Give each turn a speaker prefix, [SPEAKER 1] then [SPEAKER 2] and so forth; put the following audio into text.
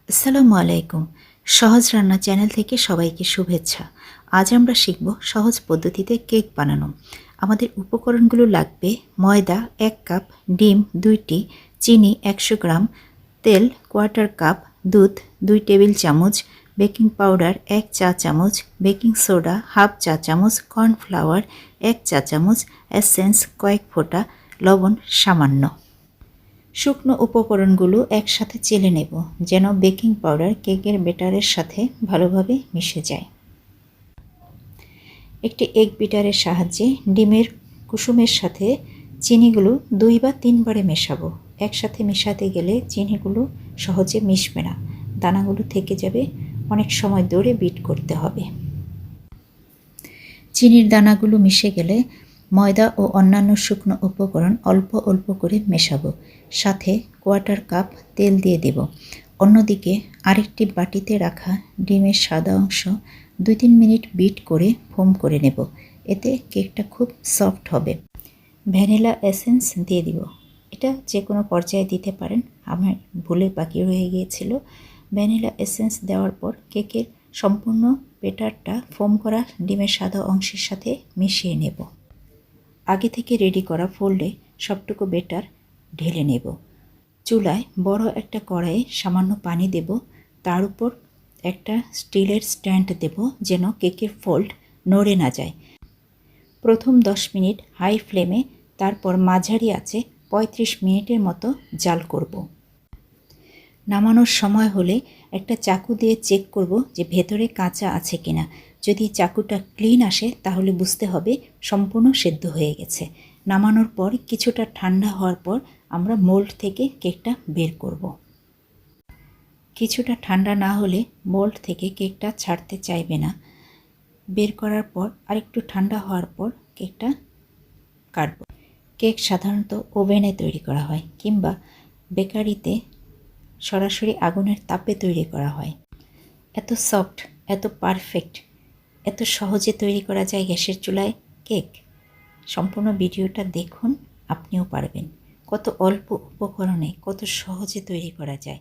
[SPEAKER 1] আসসালামু আলাইকুম। সহজ রান্না চ্যানেল থেকে সবাইকে শুভেচ্ছা। আজ আমরা শিখব সহজ পদ্ধতিতে কেক বানানো। আমাদের উপকরণগুলো লাগবে: ময়দা 1 কাপ, ডিম 2টি, চিনি 100 গ্রাম, তেল 1/4 কাপ, দুধ 2 টেবিল চামচ, বেকিং পাউডার 1 চা চামচ, বেকিং সোডা 1/2 চা চামচ, কর্নফ্লাওয়ার 1 চা চামচ, এসেন্স কয়েক ফোঁটা, লবণ সামান্য। শুকনো উপকরণগুলো একসাথে চেলে নেব যেন বেকিং পাউডার কেকের ব্যাটারের সাথে ভালোভাবে মিশে যায়। একটি এগ বিটারের সাহায্যে ডিমের কুসুমের সাথে চিনিগুলো 2 বা 3 বারে মেশাবো। একসাথে মেশাতে গেলে চিনিগুলো সহজে মিশবে না, দানাগুলো থেকে যাবে, অনেক সময় ধরে বিট করতে হবে। চিনির দানাগুলো মিশে গেলে ময়দা ও অন্যান্য শুকনো উপকরণ অল্প অল্প করে মেশাবো, সাথে 1/4 কাপ তেল দিয়ে দেব। অন্যদিকে আরেকটি বাটিতে রাখা ডিমের সাদা অংশ 2-3 মিনিট বিট করে ফোম করে নেব, এতে কেকটা খুব সফট হবে। ভ্যানিলা এসেন্স দিয়ে দিব, এটা যে কোনো পর্যায়ে দিতে পারেন, আমার ভুলে বাকি রয়ে গিয়েছিল। ভ্যানিলা এসেন্স দেওয়ার পর কেকের সম্পূর্ণ ব্যাটারটা ফোম করা ডিমের সাদা অংশের সাথে মিশিয়ে নেব। আগে থেকে রেডি করা ফোল্ডে সবটুকু ব্যাটার ঢেলে নেব। চুলায় বড় একটা কড়াইয়ে সামান্য পানি দেব, তার উপর একটা স্টিলের স্ট্যান্ড দেব যেন কেকের ফোল্ড নড়ে না যায়। প্রথম 10 মিনিট হাই ফ্লেমে, তারপর মাঝারি আঁচে 35 মিনিটের মতো জাল করব। নামানোর সময় হলে একটা চাকু দিয়ে চেক করব যে ভেতরে কাঁচা আছে কিনা। যদি চাকুটা ক্লিন আসে তাহলে বুঝতে হবে সম্পূর্ণ সেদ্ধ হয়ে গেছে। নামানোর পর কিছুটা ঠান্ডা হওয়ার পর আমরা মোল্ড থেকে কেকটা বের করব। কিছুটা ঠান্ডা না হলে মোল্ড থেকে কেকটা ছাড়তে চাইবে না। বের করার পর আরেকটু ঠান্ডা হওয়ার পর কেকটা কাটব। কেক সাধারণত ওভেনে তৈরি করা হয় কিংবা বেকারিতে সরাসরি আগুনের তাপে তৈরি করা হয়। এত সফট, এত পারফেক্ট, এত সহজে তৈরি করা যায় গ্যাসের চুলায় কেক। সম্পূর্ণ ভিডিওটা দেখুন, আপনিও পারবেন। কত অল্প উপকরণে কত সহজে তৈরি করা যায়।